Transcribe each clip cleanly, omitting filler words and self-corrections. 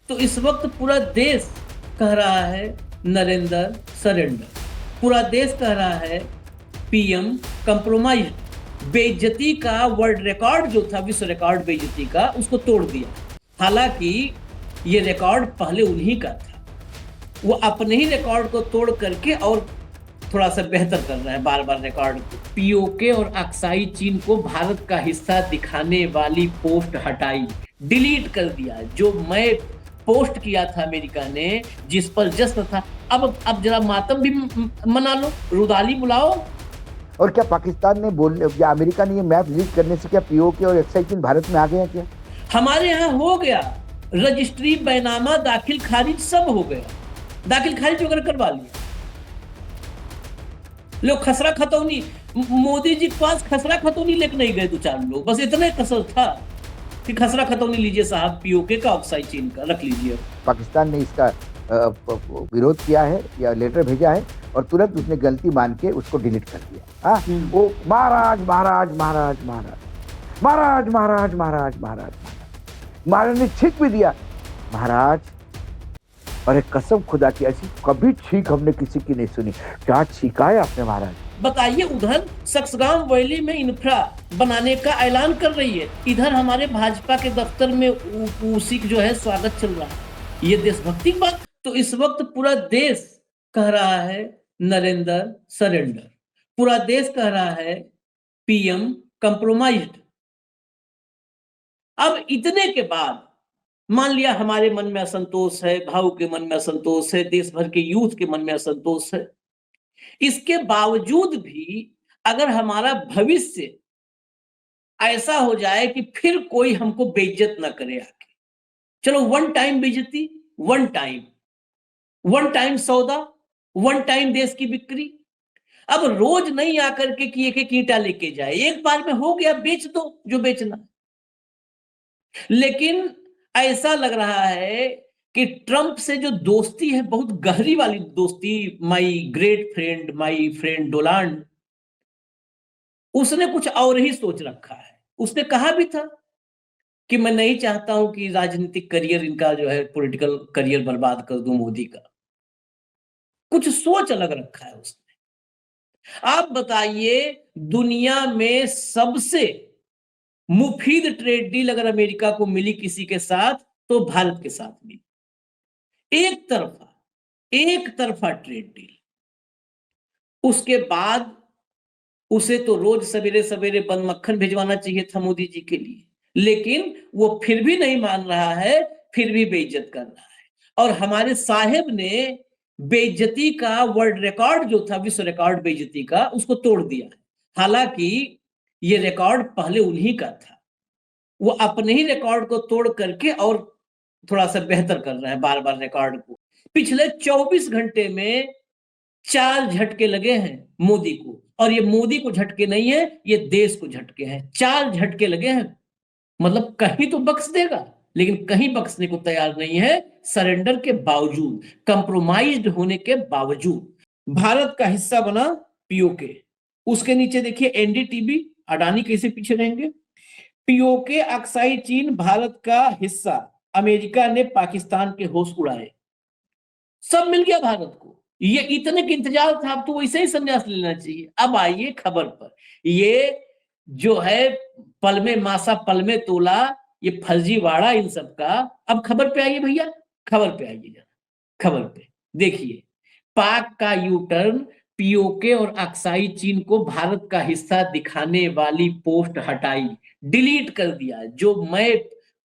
तो इस वक्त पूरा देश कह रहा है नरेंद्र सरेंडर, पूरा देश कह रहा है पीएम कंप्रोमाइज। बेइज्जती का वर्ल्ड रिकॉर्ड जो था, विश्व रिकॉर्ड बेइज्जती का, उसको तोड़ दिया। हालांकि ये रिकॉर्ड पहले उन्हीं का था, वो अपने ही रिकॉर्ड को तोड़ करके और थोड़ा सा बेहतर कर रहा है बार बार रिकॉर्ड को। पीओके और अक्साई चीन को भारत का हिस्सा दिखाने वाली पोस्ट हटाई, डिलीट कर दिया। जो मैं पोस्ट किया था अमेरिका ने, जिस पर जश्न था, अब जरा मातम भी मना लो, रुदाली बुलाओ। और क्या पाकिस्तान ने या अमेरिका ने ये मैप रिलीज करने से क्या पीओके और एक्साई चीन भारत में आ गए हैं क्या? हमारे यहाँ हो गया, रजिस्ट्री, बैनामा, दाखिल खारिज सब हो गया। दाखिल खारिज वगैरह करवा लिया लोग। खसरा खतौनी, मोदी जी के पास खसरा खतौनी लेकर नहीं गए 2-4 लोग, बस इतने कसर था कि खसरा खतौनी लीजिए साहब, पीओके का, ऑक्साइड चीन का रख लीजिए। पाकिस्तान ने इसका विरोध किया है या लेटर भेजा है और तुरंत उसने गलती मान के उसको डिलीट कर दिया। वो महाराज महाराज महाराज महाराज महाराज महाराज महाराज महाराज महाराज ने छींक भी दिया महाराज। अरे कसम खुदा की, ऐसी कभी छींक हमने किसी की नहीं सुनी। क्या छींका है आपने महाराज? बताइए, उधर सक्सगांव वैली में इंफ्रा बनाने का ऐलान कर रही है, इधर हमारे भाजपा के दफ्तर में उसी जो है स्वागत चल रहा है। ये देशभक्ति की बात। तो इस वक्त पूरा देश कह रहा है नरेंद्र सरेंडर, पूरा देश कह रहा है पीएम कंप्रोमाइज्ड। अब इतने के बाद मान लिया हमारे मन में असंतोष है, भाव के मन में असंतोष है, देश भर के यूथ के मन में असंतोष है, इसके बावजूद भी अगर हमारा भविष्य ऐसा हो जाए कि फिर कोई हमको बेइज्जत ना करे आके, चलो वन टाइम बेइज्जती, वन टाइम सौदा, वन टाइम देश की बिक्री। अब रोज नहीं आकर के कि एक ईंटा लेके जाए, एक बार में हो गया, बेच दो जो बेचना। लेकिन ऐसा लग रहा है कि ट्रंप से जो दोस्ती है, बहुत गहरी वाली दोस्ती, my great friend, my friend Donald, उसने कुछ और ही सोच रखा है। उसने कहा भी था कि मैं नहीं चाहता हूं कि राजनीतिक करियर इनका जो है, पॉलिटिकल करियर बर्बाद कर दूं मोदी का। कुछ सोच अलग रखा है उसने। आप बताइए, दुनिया में सबसे मुफीद ट्रेड डील अगर अमेरिका को मिली किसी के साथ, तो भारत के साथ मिली। एक तरफा ट्रेड डील। उसके बाद उसे तो रोज सवेरे सवेरे बंद मक्खन भिजवाना चाहिए था मोदी जी के लिए, लेकिन वो फिर भी नहीं मान रहा है, फिर भी बेइज्जत कर रहा है। और हमारे साहेब ने बेइज्जती का वर्ल्ड रिकॉर्ड जो था, विश्व रिकॉर्ड बेइज्जती का, उसको तोड़ दिया। हालांकि ये रिकॉर्ड पहले उन्हीं का था, वो अपने ही रिकॉर्ड को तोड़ करके और थोड़ा सा बेहतर कर रहा है बार बार रिकॉर्ड को। पिछले 24 घंटे में 4 झटके लगे हैं मोदी को, और ये मोदी को झटके नहीं है, ये देश को झटके हैं। 4 झटके लगे हैं, मतलब कहीं तो बख्श देगा, लेकिन कहीं बख्शने को तैयार नहीं है। सरेंडर के बावजूद, कंप्रोमाइज्ड होने के बावजूद भारत का हिस्सा बना पीओके। उसके नीचे देखिए एनडीटीवी, अडानी कैसे पीछे रहेंगे। पीओके, अक्साई चीन भारत का हिस्सा, अमेरिका ने पाकिस्तान के होश उड़ाए, सब मिल गया भारत को। ये इतने के इंतजार था, अब तो वैसे ही संन्यास लेना चाहिए। अब आइए खबर पर। ये जो है पल में मासा पल में तोला, ये फर्जीवाड़ा इन सब का। अब खबर पे आइए भैया, खबर पे आइए जरा, खबर पे देखिए। पाक का यू टर्न, पीओके और अक्साई चीन को भारत का हिस्सा दिखाने वाली पोस्ट हटाई, डिलीट कर दिया। जो मैं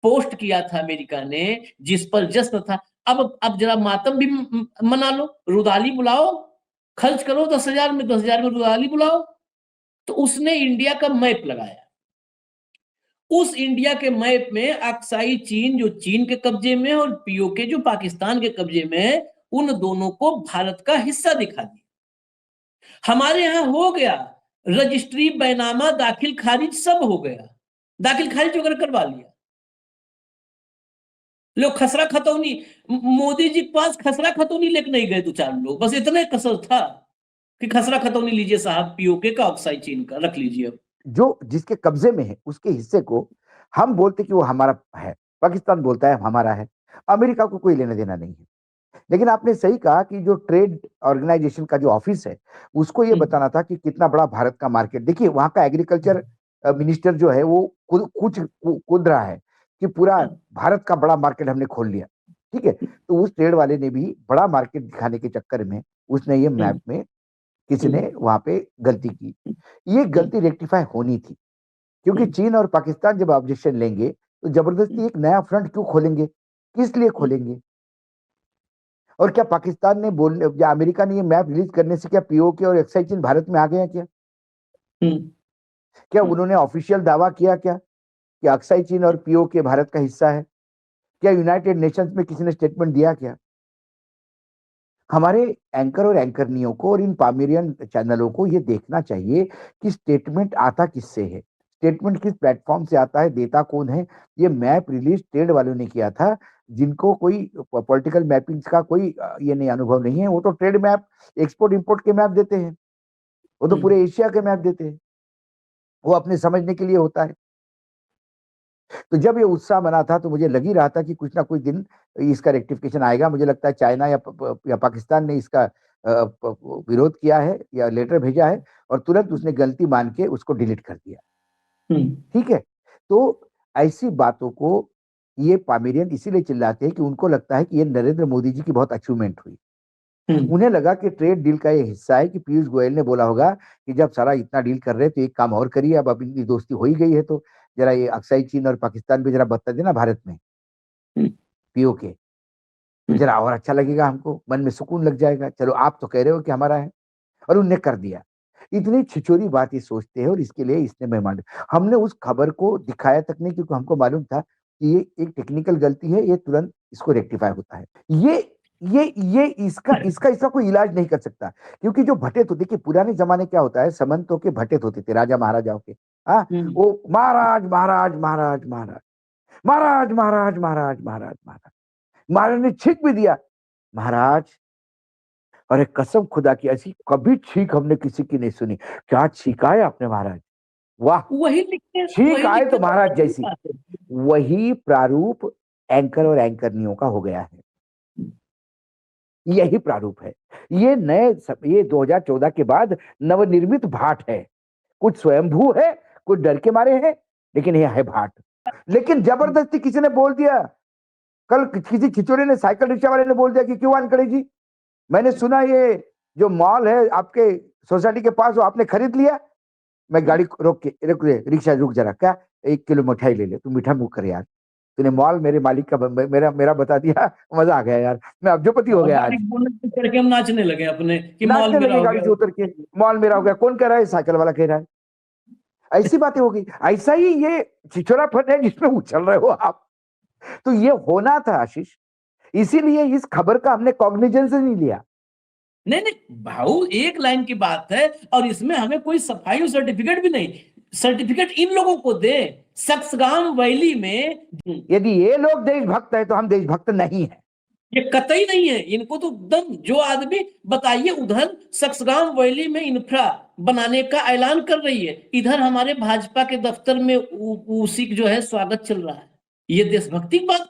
पोस्ट किया था अमेरिका ने, जिस पर जश्न था, अब जरा मातम भी मना लो, रुदाली बुलाओ, खर्च करो 10,000 में, 10,000 में रुदाली बुलाओ। तो उसने इंडिया का मैप लगाया। उस इंडिया के मैप में अक्साई चीन जो चीन के कब्जे में और पीओके जो पाकिस्तान के कब्जे में है, उन दोनों को भारत का हिस्सा दिखा दिया। हमारे यहां हो गया, रजिस्ट्री, बैनामा, दाखिल खारिज सब हो गया। दाखिल खारिज वगैरह करवा लिया लोग। खसरा खतौनी, मोदी जी के पास खसरा खतौनी लेकर नहीं गए 2-4 लोग, बस इतने कसर था कि खसरा खतौनी लीजिए साहब, पीओके का, ऑक्साइड चीन का रख लीजिए। अब जो जिसके कब्जे में है उसके हिस्से को हम बोलते कि वो हमारा है, पाकिस्तान बोलता है हमारा है। अमेरिका को कोई लेना देना नहीं है। लेकिन आपने सही कहा कि जो ट्रेड ऑर्गेनाइजेशन का जो ऑफिस है उसको ये बताना था कि कितना बड़ा भारत का मार्केट। देखिए वहां का एग्रीकल्चर मिनिस्टर जो है वो कूद रहा है कि पूरा भारत का बड़ा मार्केट हमने खोल लिया। ठीक है, तो उस ट्रेड वाले ने भी बड़ा मार्केट दिखाने के चक्कर में उसने ये मैप में किसी ने वहां पे गलती की। ये गलती रेक्टिफाई होनी थी, क्योंकि चीन और पाकिस्तान जब ऑब्जेक्शन लेंगे तो जबरदस्ती एक नया फ्रंट क्यों खोलेंगे, किस लिए खोलेंगे? और क्या पाकिस्तान ने बोलने या अमेरिका ने ये मैप रिलीज करने से क्या पीओके और एक्साइज चीन भारत में आ गया क्या? क्या उन्होंने ऑफिशियल दावा किया क्या कि अक्साई चीन और पीओके भारत का हिस्सा है? क्या यूनाइटेड नेशंस में किसी ने स्टेटमेंट दिया क्या? हमारे एंकर और एंकरनियों को और इन पामेरियन चैनलों को ये देखना चाहिए कि स्टेटमेंट आता किससे है, स्टेटमेंट किस प्लेटफॉर्म से आता है, देता कौन है। ये मैप रिलीज ट्रेड वालों ने किया था, जिनको कोई पॉलिटिकल मैपिंग का कोई ये नहीं अनुभव नहीं है। वो तो ट्रेड मैप, एक्सपोर्ट इंपोर्ट के मैप देते हैं, वो तो पूरे एशिया के मैप देते हैं, वो अपने समझने के लिए होता है। तो जब ये उत्साह बना था तो मुझे लग ही रहा था कि कुछ ना कुछ दिन इसका रेक्टिफिकेशन आएगा। मुझे लगता है चाइना या पाकिस्तान ने इसका विरोध किया है या लेटर भेजा है और तुरंत उसने गलती मान के उसको डिलीट कर दिया। ठीक है, तो ऐसी बातों को ये पामेरियन इसीलिए चिल्लाते हैं कि उनको लगता है कि ये नरेंद्र मोदी जी की बहुत अचीवमेंट हुई। उन्हें लगा कि ट्रेड डील का ये हिस्सा है कि पीयूष गोयल ने बोला होगा कि जब सारा इतना डील कर रहे हैं तो एक काम और करिए, अब इतनी दोस्ती हो ही गई है तो जरा ये अक्साई चीन और पाकिस्तान पे जरा बता देना भारत में पीओके, तो जरा और अच्छा लगेगा, हमको मन में सुकून लग जाएगा। चलो आप तो कह रहे हो कि हमारा है, और उनने कर दिया। इतनी छिछोरी बात ये सोचते हैं और इसके लिए इसने मेहमान, हमने उस खबर को दिखाया तक नहीं क्योंकि हमको मालूम था कि ये एक टेक्निकल गलती है, ये तुरंत इसको रेक्टिफाई होता है। ये इसका कोई इलाज नहीं कर सकता, क्योंकि जो भटेत होते, कि पुराने जमाने क्या होता है, सामंतों के भटेत होते थे, राजा महाराजाओं के। हाँ, वो महाराज महाराज महाराज महाराज महाराज महाराज महाराज महाराज महाराज महाराज ने छींक भी दिया, महाराज अरे कसम खुदा की ऐसी कभी छींक हमने किसी की नहीं सुनी। क्या छींका है आपने महाराज, वाह, वही छींक आए तो महाराज जैसी। वही प्रारूप एंकर और एंकरनियों का हो गया है, यही प्रारूप है। ये 2014 के बाद नवनिर्मित भाट है, कुछ स्वयंभू है, कुछ डर के मारे हैं, लेकिन यह है भाट। लेकिन जबरदस्ती किसी ने बोल दिया, कल किसी छिचोरे ने, साइकिल रिक्शा वाले ने बोल दिया कि क्यों वानखड़े जी, मैंने सुना ये जो मॉल है आपके सोसाइटी के पास वो आपने खरीद लिया। मैं गाड़ी रोक रिक्शा रुक जरा, क्या 1 किलो मिठाई ले ले, तू मीठा मुंह कर यार, तूने मॉल मेरे मालिक का मेरा बता दिया, मजा आ गया यार, मैं अब्जोपति हो गया आज। करके हम नाचने लगे अपने कि मॉल नाचने लगे गाड़ी से उतर के, मॉल मेरा हो गया। कौन कह रहा है? साइकिल वाला कह रहा है। ऐसी बातें हो गई। ऐसा ही ये छिछोरापन है जिसमें उछल रहे हो आप। तो ये होना था आशीष, इसीलिए इस खबर का हमने कॉग्निजेंस नहीं लिया। नहीं भाऊ, एक लाइन की बात है और इसमें हमें कोई सफाई सर्टिफिकेट भी नहीं। सर्टिफिकेट इन लोगों को दे, सक्सगाम वैली में। यदि ये लोग देशभक्त है तो हम देशभक्त नहीं है, ये कतई नहीं है। इनको तो एकदम, जो आदमी बताइए, उधर सक्सगाम वैली में इंफ्रा बनाने का ऐलान कर रही है, इधर हमारे भाजपा के दफ्तर में उसी जो है स्वागत चल रहा है। ये देशभक्ति की बात